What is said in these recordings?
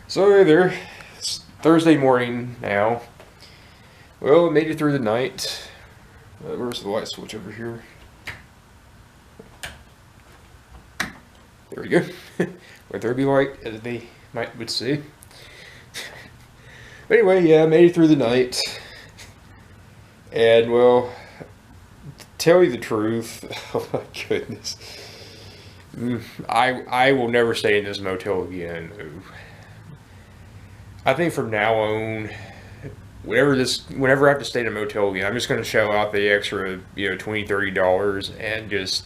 So hey there, it's Thursday morning now. Well, made it through the night. Where's the light switch over here? There we go. Where there be light, as they would say. But anyway, yeah, made it through the night. And well, to tell you the truth, oh my goodness. I will never stay in this motel again. I think from now on, whenever I have to stay in a motel again, I'm just going to shell out the extra, $20, $30 and just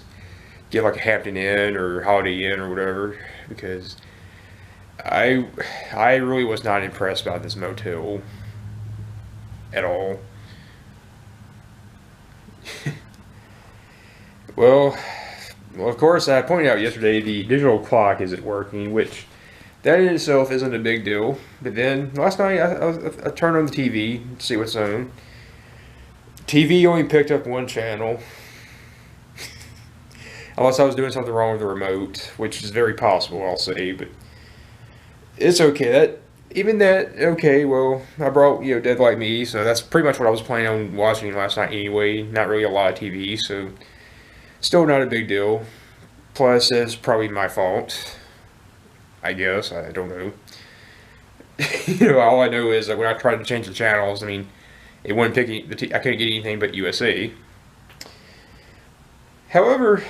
get like a Hampton Inn or Holiday Inn or whatever, because I really was not impressed by this motel at all. Well, of course, I pointed out yesterday the digital clock isn't working, which that in itself isn't a big deal. But then last night I turned on the TV to see what's on. TV only picked up one channel, unless I was doing something wrong with the remote, which is very possible, I'll say. But it's okay. Okay. Well, I brought Dead Like Me, so that's pretty much what I was planning on watching last night anyway. Not really a lot of TV, so still not a big deal. Plus, it's probably my fault, I guess. I don't know. All I know is that when I tried to change the channels, it wouldn't pick I couldn't get anything but USA. However,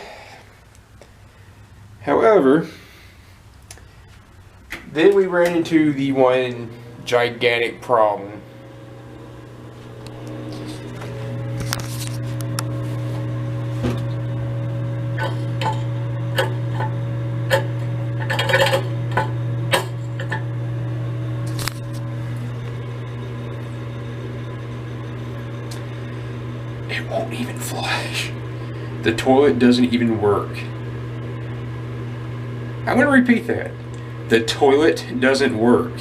then we ran into the one gigantic problem. It won't even flush. The toilet doesn't even work. I'm going to repeat that. The toilet doesn't work.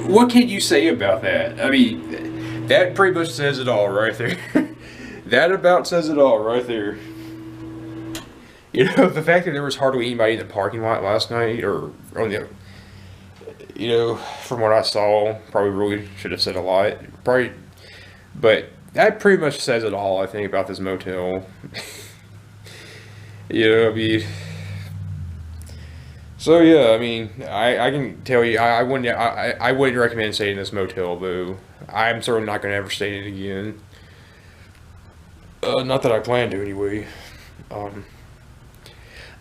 What can you say about that? That pretty much says it all right there. That about says it all right there. The fact that there was hardly anybody in the parking lot last night, or on the from what I saw, probably really should have said a lot. Probably, but that pretty much says it all, I think, about this motel. So yeah, I can tell you, I wouldn't recommend staying in this motel, though. I'm certainly not going to ever stay in it again. Not that I plan to, anyway.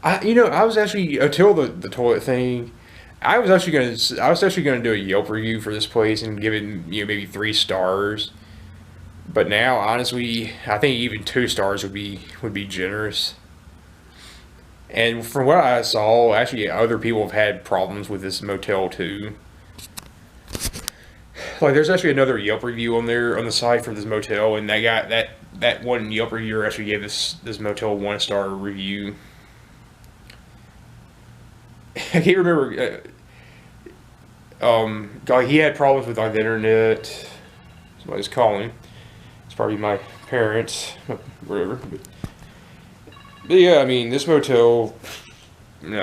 I was actually, until the toilet thing, I was actually gonna do a Yelp review for this place and give it maybe 3 stars. But now, honestly, I think even 2 stars would be generous. And from what I saw, actually other people have had problems with this motel too. Like, there's actually another Yelp review on the site for this motel, and that one Yelp reviewer actually gave this motel a 1-star review. I can't remember. He had problems with like the internet. Somebody's calling. It's probably my parents, whatever. But yeah, this motel. No,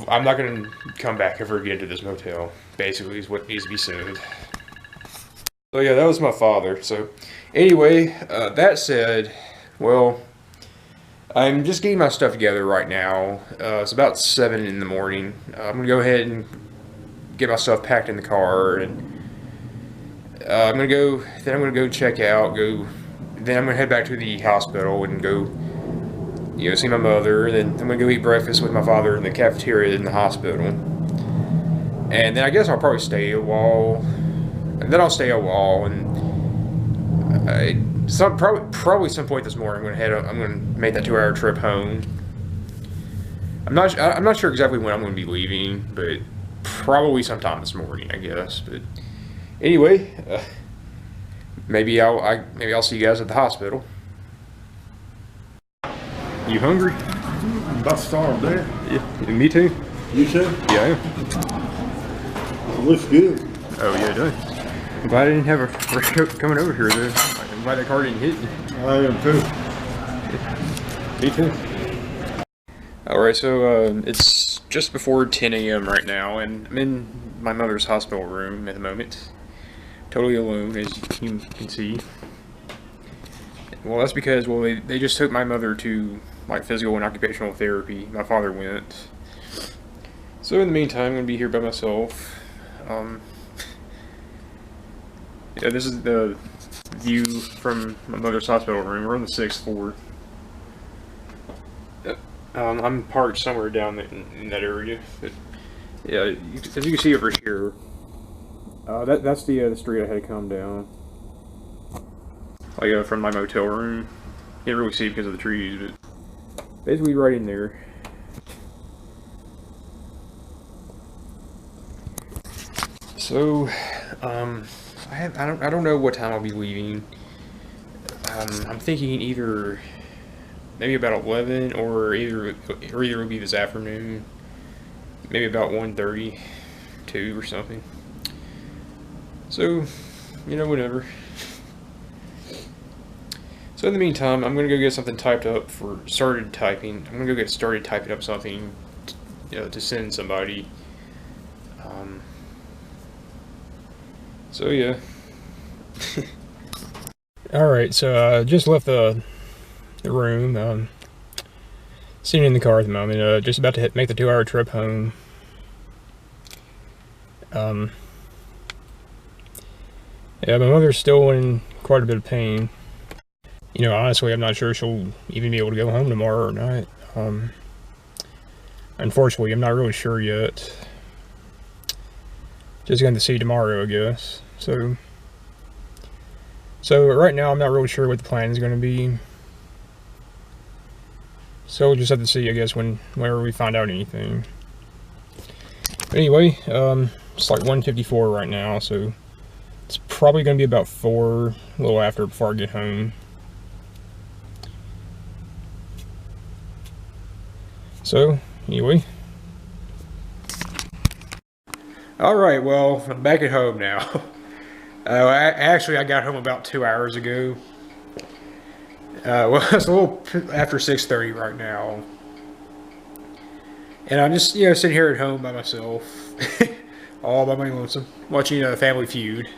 I'm not gonna come back ever again to this motel. Basically, is what needs to be said. So yeah, that was my father. So anyway, that said, well, I'm just getting my stuff together right now. It's about 7 in the morning. I'm gonna go ahead and get my stuff packed in the car, and I'm gonna go check out. Then I'm gonna head back to the hospital and go, see my mother. Then I'm gonna go eat breakfast with my father in the cafeteria in the hospital. And then I guess I'll probably stay a while. And then I'll stay a while, and probably some point this morning I'm gonna make that 2-hour trip home. I'm not sure exactly when I'm gonna be leaving, but probably sometime this morning, I guess. But anyway, maybe I'll see you guys at the hospital. You hungry? I'm about starved there. Yeah, me too. You too? Yeah, I am. It looks good. Oh yeah, it does. I'm glad I didn't have a coming over here though. glad that car didn't hit you. I am too. Me too. Alright, so it's just before 10 a.m. right now, and I'm in my mother's hospital room at the moment. Totally alone, as you can see. Well, that's because, well, they just took my mother to, like, physical and occupational therapy. My father went. So in the meantime, I'm going to be here by myself. Yeah, this is the view from my mother's hospital room. We're on the 6th floor. I'm parked somewhere down in that area. But yeah, as you can see over here, that's the street I had to come down. Like from my motel room. Can't really see because of the trees, but basically right in there. So, I don't know what time I'll be leaving. I'm thinking either maybe about 11 or either it'll be this afternoon. Maybe about 1:30, 2 or something. So, whatever. So in the meantime, I'm gonna go get something typed up for started typing. I'm gonna go get started typing up something, to send somebody. So yeah. All right, so I just left the room. Sitting in the car at the moment. Just about to make the 2-hour trip home. Yeah, my mother's still in quite a bit of pain. Honestly, I'm not sure she'll even be able to go home tomorrow or not. Unfortunately, I'm not really sure yet. Just going to see tomorrow, I guess. So right now, I'm not really sure what the plan is going to be. So we'll just have to see, I guess, whenever we find out anything. But anyway, it's like 1:54 right now, so it's probably going to be about 4, a little after, before I get home. So, anyway. Alright, well, I'm back at home now. Actually, I got home about 2 hours ago. Well, it's a little after 6:30 right now. And I'm just, sitting here at home by myself. All by my lonesome. Watching Family Feud.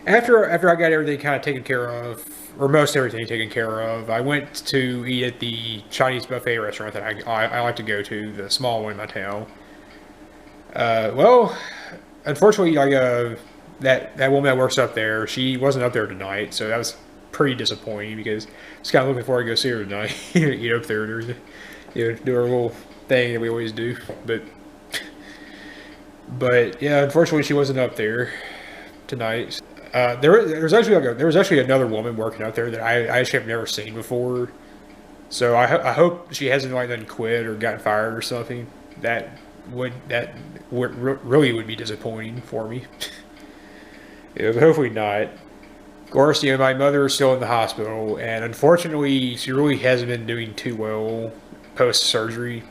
After I got everything kind of taken care of, or most everything taken care of, I went to eat at the Chinese buffet restaurant that I like to go to, the small one in my town. Well, unfortunately, that woman that works up there, she wasn't up there tonight, so that was pretty disappointing because I was kind of looking forward to go see her tonight. Eat up there, do our little thing that we always do. But yeah, unfortunately, she wasn't up there tonight. There was actually another woman working out there that I actually have never seen before. So I hope she hasn't done quit or gotten fired or something. That would really be disappointing for me. Yeah, but hopefully not. Of course, my mother is still in the hospital, and unfortunately, she really hasn't been doing too well post surgery.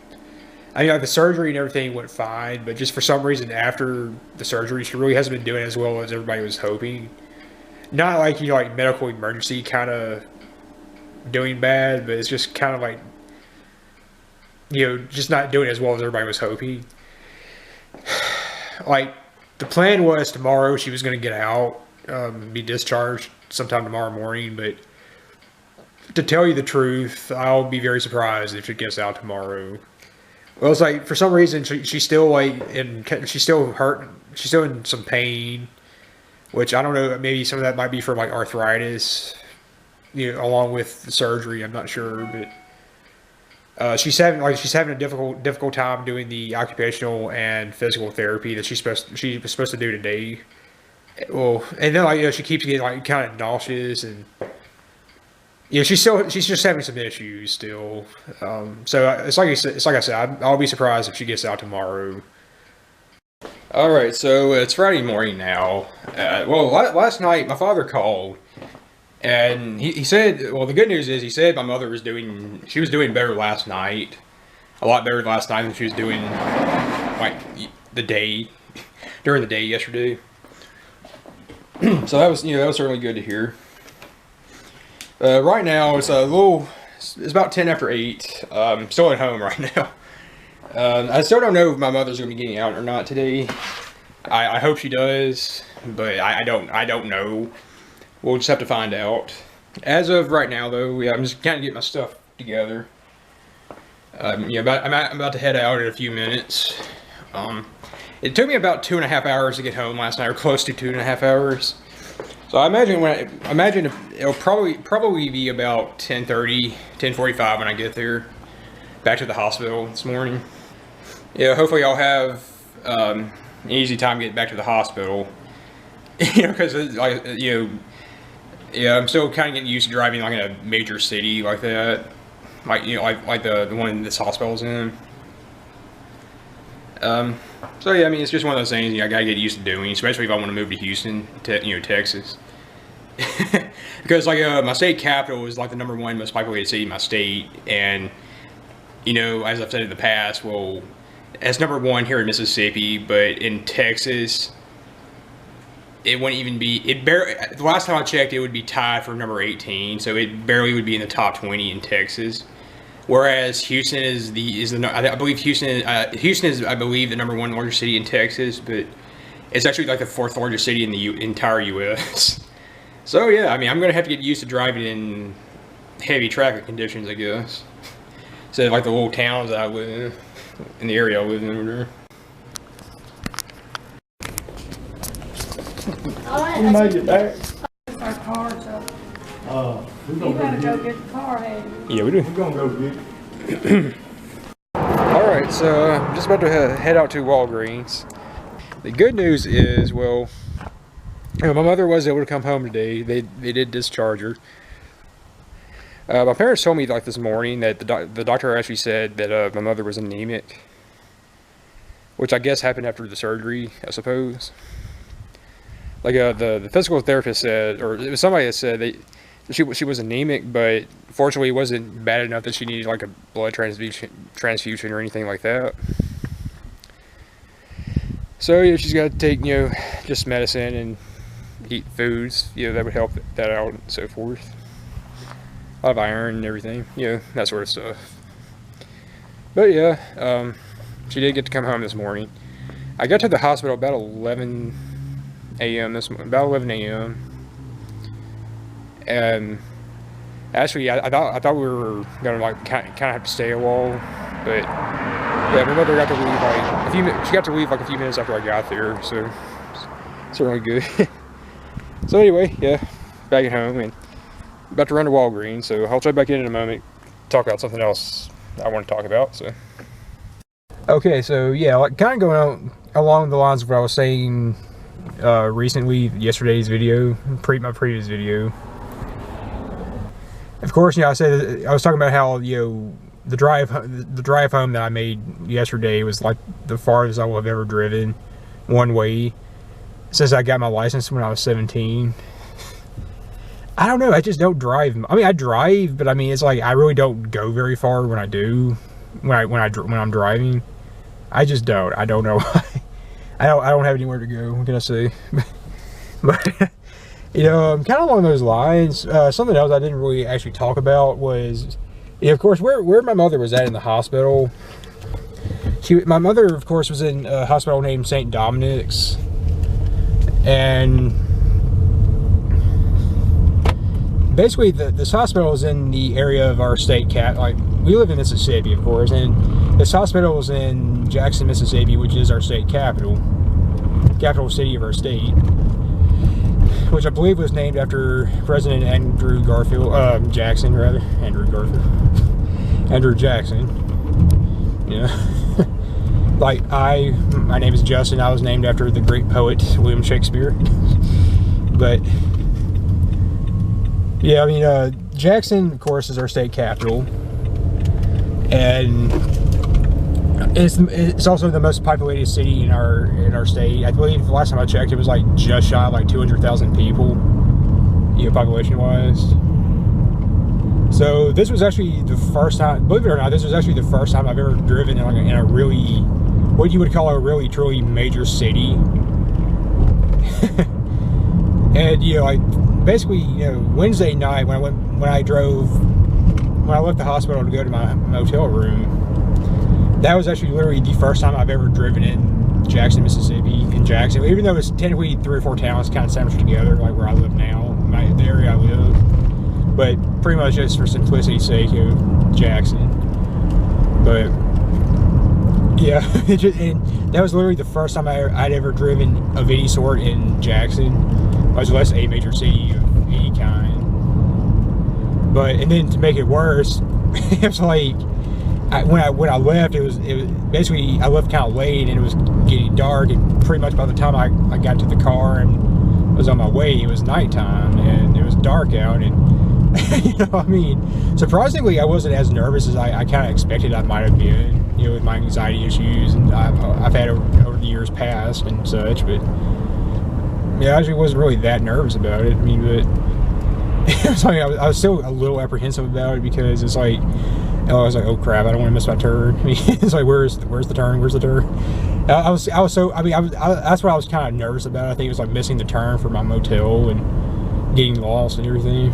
I mean, the surgery and everything went fine, but just for some reason after the surgery, she really hasn't been doing as well as everybody was hoping. Not like, like medical emergency kind of doing bad, but it's just kind of like, just not doing as well as everybody was hoping. Like, the plan was tomorrow she was going to get out, be discharged sometime tomorrow morning, but to tell you the truth, I'll be very surprised if she gets out tomorrow. Well, it's like, for some reason, she's still she's still hurt, she's still in some pain, which I don't know, maybe some of that might be from arthritis, along with the surgery, I'm not sure, but she's having a difficult time doing the occupational and physical therapy that she was supposed to do today. Well, and then she keeps getting kind of nauseous and she's just having some issues still. So it's like I said, I'll be surprised if she gets out tomorrow. All right, so it's Friday morning now. Well, last night my father called, and he said, well, the good news is he said my mother was doing better last night, a lot better last night than she was doing during the day yesterday. So that was certainly good to hear. Right now it's about 10 after 8. Still at home right now. I still don't know if my mother's gonna be getting out or not today. I hope she does, but I don't know. We'll just have to find out. As of right now, though, yeah, I'm just kind of getting my stuff together. I'm about to head out in a few minutes. It took me about 2.5 hours to get home last night, or close to 2.5 hours. So I imagine it'll probably be about 10:30, 10:45 when I get there, back to the hospital this morning. Yeah, hopefully I'll have an easy time getting back to the hospital. Because yeah, I'm still kind of getting used to driving like in a major city like that, like the one this hospital's in. So yeah, I mean, it's just one of those things I gotta get used to doing, especially if I want to move to Houston, Texas. Because my state capital is like the #1 most populated city in my state, and as I've said in the past, well, it's #1 here in Mississippi, but in Texas, it wouldn't even be. The last time I checked, it would be tied for number 18, so it barely would be in the top 20 in Texas. Whereas Houston I believe Houston is I believe the #1 largest city in Texas, but it's actually like the 4th largest city in the entire U.S. So yeah, I mean, I'm gonna have to get used to driving in heavy traffic conditions, I guess. So like the little towns that I live in the area I live in over there. You made it back. Our car, so We're you gonna gotta go go get get the car, hey. Yeah, we do. We're gonna go get it. Alright, so I'm just about to head out to Walgreens. The good news is, well, my mother was able to come home today. They did discharge her. My parents told me like this morning that the doctor actually said that my mother was anemic, which I guess happened after the surgery, I suppose. Like the physical therapist said, or it was somebody that said that she was anemic, but fortunately it wasn't bad enough that she needed like a blood transfusion or anything like that. So yeah, she's got to take just medicine and eat foods that would help that out and so forth. A lot of iron and everything, that sort of stuff. But yeah, she did get to come home this morning. I got to the hospital about 11 a.m. this morning, about 11 a.m. And actually, I thought we were gonna like kind of have to stay a while, but yeah, my mother got to leave like a few minutes. She got to leave like a few minutes after I got there, so it's really good. So anyway, yeah, back at home and about to run to Walgreens, so I'll check back in a moment, talk about something else I want to talk about. So okay, so yeah, like kind of going along the lines of what I was saying recently, yesterday's video, my previous video. Of course, I said I was talking about how the drive home that I made yesterday was like the farthest I will have ever driven one way since I got my license when I was 17. I don't know, I just don't drive. I mean, I drive, but I mean, it's like I really don't go very far when I do when I'm driving. I just don't. I don't know why. I don't have anywhere to go. What can I say? But kind of along those lines, something else I didn't really actually talk about was, of course, where my mother was at in the hospital. My mother, of course, was in a hospital named St. Dominic's, and basically this hospital is in the area of our state like we live in Mississippi, of course, and this hospital is in Jackson, Mississippi, which is our state capital city of our state, which I believe was named after President Andrew Jackson. Like my name is Justin. I was named after the great poet William Shakespeare. But yeah, I mean, Jackson, of course, is our state capital, and it's also the most populated city in our state. I believe the last time I checked, it was like just shy of like 200,000 people, population wise. So this was actually the first time, believe it or not, this was actually the first time I've ever driven in a really, what you would call a really truly major city. And like basically, you know, Wednesday night when I left the hospital to go to my motel room, that was actually literally the first time I've ever driven in Jackson, Mississippi, in Jackson. Even though it's technically 3 or 4 towns kind of sandwiched together, like where I live now, the area I live. But pretty much just for simplicity's sake, you know, Jackson. But yeah, and that was literally the first time I'd ever driven of any sort in Jackson, much less a major city of any kind. But and then to make it worse, it was like when I left, it was basically I left kind of late and it was getting dark, and pretty much by the time I got to the car and was on my way, it was nighttime and it was dark out. And you know, I mean, surprisingly, I wasn't as nervous as I kind of expected I might have been, you know, with my anxiety issues and I've had over the years past and such. But yeah, I actually wasn't really that nervous about it. I mean, but it was like I was still a little apprehensive about it because it's like, I was like, oh crap, I don't want to miss my turn. I mean, it's like, where's the turn? Where's the turn? I was so, I mean, that's what I was kind of nervous about. I think it was like missing the turn for my motel and getting lost and everything.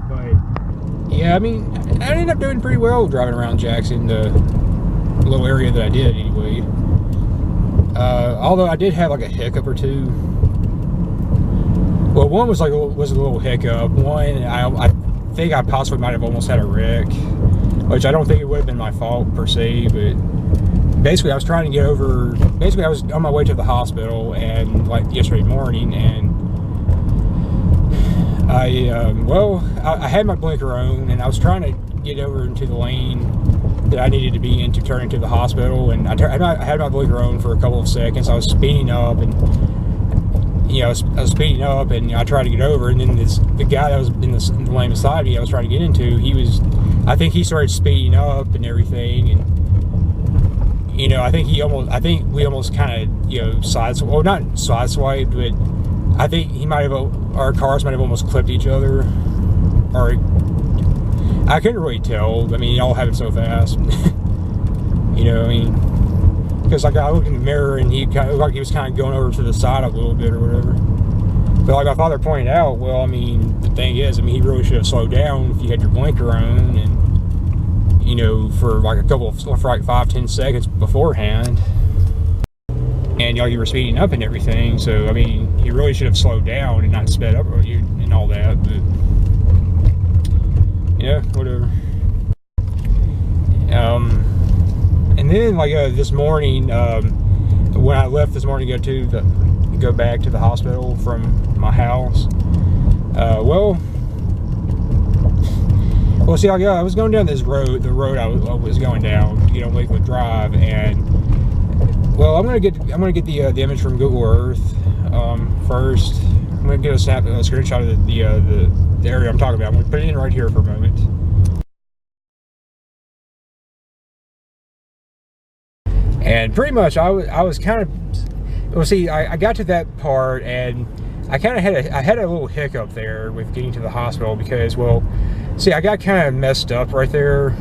But yeah, I mean, I ended up doing pretty well driving around Jackson, the little area that I did anyway. Although I did have like a hiccup or two. Well, one was a little hiccup. One, I think I possibly might have almost had a wreck, which I don't think it would have been my fault per se, but basically I was trying to get over, basically I was on my way to the hospital and like yesterday morning, and I had my blinker on and I was trying to get over into the lane that I needed to be in to turn into the hospital, and I had my blinker on for a couple of seconds. I was speeding up and you know, I was speeding up and I tried to get over, and then the guy that was in the lane beside me I was trying to get into, I think he started speeding up and everything, and you know, I think we almost kind of, you know, not sideswiped, but I think our cars might have almost clipped each other, or I couldn't really tell. I mean, it all happened so fast. You know, I mean, because like I looked in the mirror and he was kind of going over to the side a little bit or whatever. But like my father pointed out, well, I mean, the thing is, I mean, he really should have slowed down if you had your blinker on, and you know, for like 5-10 seconds beforehand, and you know, you were speeding up and everything. So I mean, you really should have slowed down and not sped up and all that. But yeah, whatever. And then like this morning, when I left this morning to go back to the hospital from my house, well, see, I was going down this road, the road I was going down to get on Lakewood Drive, and well, I'm gonna get the image from Google Earth first. I'm gonna get a screenshot of the area I'm talking about. I'm gonna put it in right here for a moment. And pretty much, I was kind of, well, see, I got to that part, and I kind of had a little hiccup there with getting to the hospital because, well, see, I got kind of messed up right there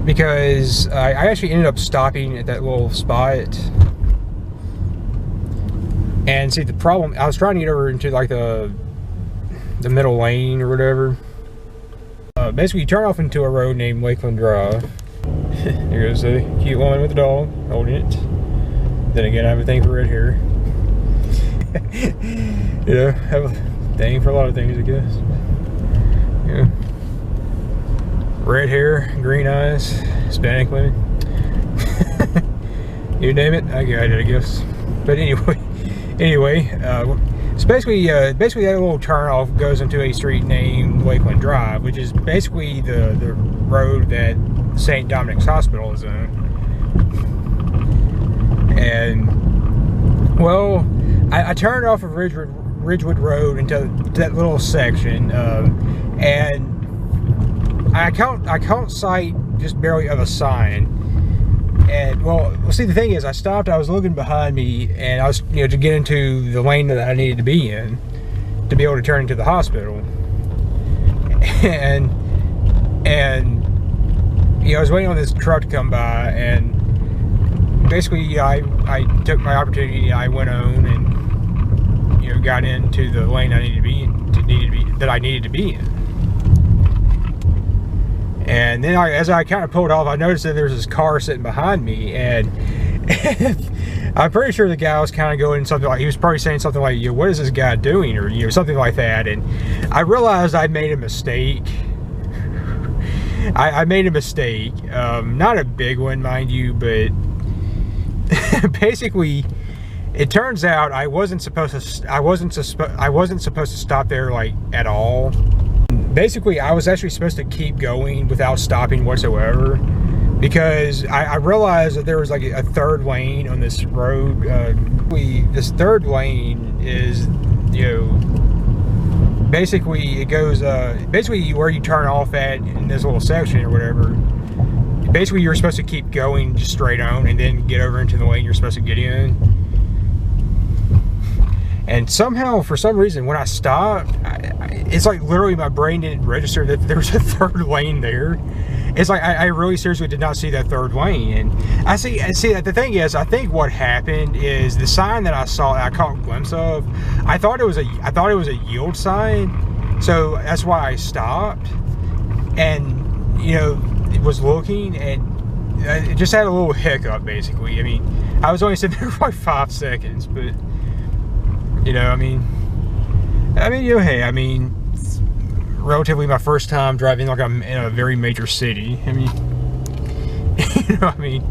because I actually ended up stopping at that little spot. And see, the problem, I was trying to get over into like the middle lane or whatever. Basically, you turn off into a road named Lakeland Drive. There goes the cute woman with the dog holding it. Then again, I have a thing for red hair. You know, I have a thing for a lot of things, I guess. Yeah. Red hair, green eyes, Hispanic women. You name it, I got it, I guess. But anyway, so basically that little turnoff goes into a street named Lakeland Drive, which is basically the road that St. Dominic's Hospital is in. And well, I turned off of Ridgewood Road into that little section, and I caught sight just barely of a sign. And well, see, the thing is, I stopped. I was looking behind me, and I was, you know, to get into the lane that I needed to be in to be able to turn into the hospital. And you know, I was waiting on this truck to come by, and basically, I took my opportunity. I went on and, you know, got into the lane I needed to be in, that I needed to be in. And then as I kind of pulled off, I noticed that there's this car sitting behind me, and I'm pretty sure the guy was kind of going something like, he was probably saying something like, "What is this guy doing?" or, you know, something like that. And I realized I'd made a mistake. I made a mistake, not a big one, mind you, but basically, it turns out I wasn't supposed to stop there, like, at all. Basically, I was actually supposed to keep going without stopping whatsoever, because I realized that there was like a third lane on this road. This third lane is, you know, basically it goes basically where you turn off at in this little section or whatever. Basically, you're supposed to keep going just straight on and then get over into the lane you're supposed to get in. And somehow, for some reason, when I stopped, it's like literally my brain didn't register that there was a third lane there. It's like I really seriously did not see that third lane. And I see that the thing is, I think what happened is the sign that I saw, that I caught a glimpse of, I thought it was a yield sign, so that's why I stopped. And, you know, it was looking, and it just had a little hiccup. Basically, I mean, I was only sitting there for like 5 seconds, but, you know, I mean, you know, hey, I mean, it's relatively my first time driving like I'm in a very major city. I mean, you know, I mean,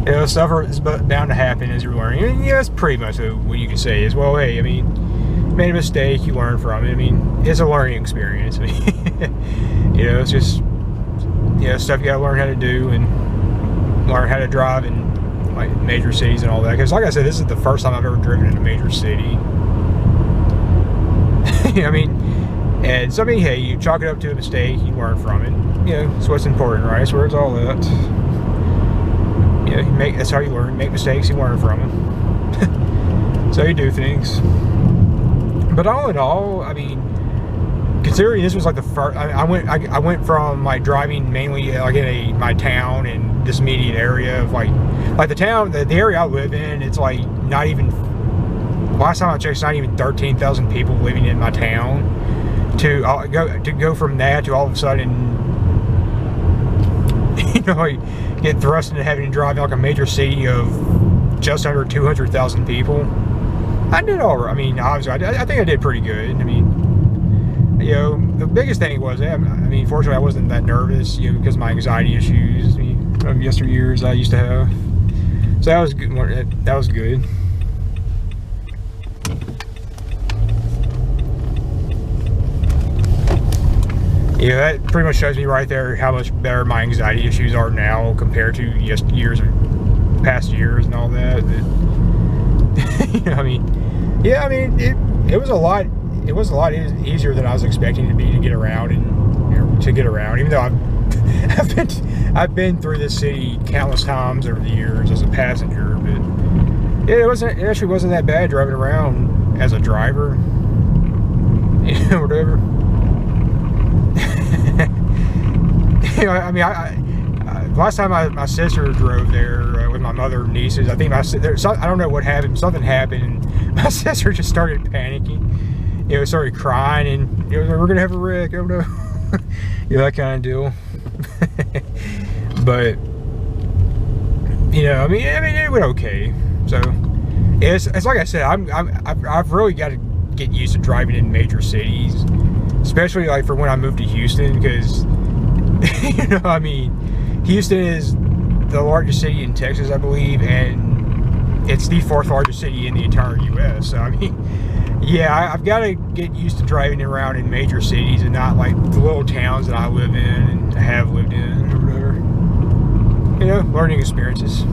you know, stuff is bound to happen as you're learning. I mean, yeah, that's pretty much what you can say is, well, hey, I mean, made a mistake, you learn from it. I mean, it's a learning experience. I mean, you know, it's just, you know, stuff you gotta learn how to do and learn how to drive in like major cities and all that. Because like I said, this is the first time I've ever driven in a major city. I mean, and so I mean, hey, you chalk it up to a mistake, you learn from it. You know, that's what's important, right? That's where it's all at. You know, that's how you learn. You make mistakes, you learn from them. So you do things. But all in all, I mean, considering this was like the first, I went from like driving mainly like in my town and this immediate area of like the town, the area I live in, it's like not even, last time I checked, it's not even 13,000 people living in my town. To go from that to all of a sudden, you know, like, get thrust into having to drive in like a major city of just under 200,000 people. I did all right. I mean, obviously, I think I did pretty good. I mean, you know, the biggest thing was, I mean, fortunately, I wasn't that nervous, you know, because of my anxiety issues, of yesteryears I used to have. So that was good. That was good. Yeah, that pretty much shows me right there how much better my anxiety issues are now compared to just past years and all that. You know, I mean, yeah, I mean, it was a lot easier than I was expecting it to be to get around and, you know, to get around. Even though I've been through this city countless times over the years as a passenger, but yeah, it actually wasn't that bad driving around as a driver. You know, whatever. You know, I mean, last time my sister drove there with my mother and nieces, I think I don't know what happened. Something happened, and my sister just started panicking. You know, started crying, and, you know, we're gonna have a wreck. Oh no, you know, that kind of deal. But, you know, I mean, it went okay. So it's like I said, I've really got to get used to driving in major cities, especially like for when I moved to Houston, because, you know, I mean, Houston is the largest city in Texas, I believe, and it's the 4th largest city in the entire U.S. So I mean, yeah, I've got to get used to driving around in major cities and not like the little towns that I live in and have lived in or whatever. You know, learning experiences.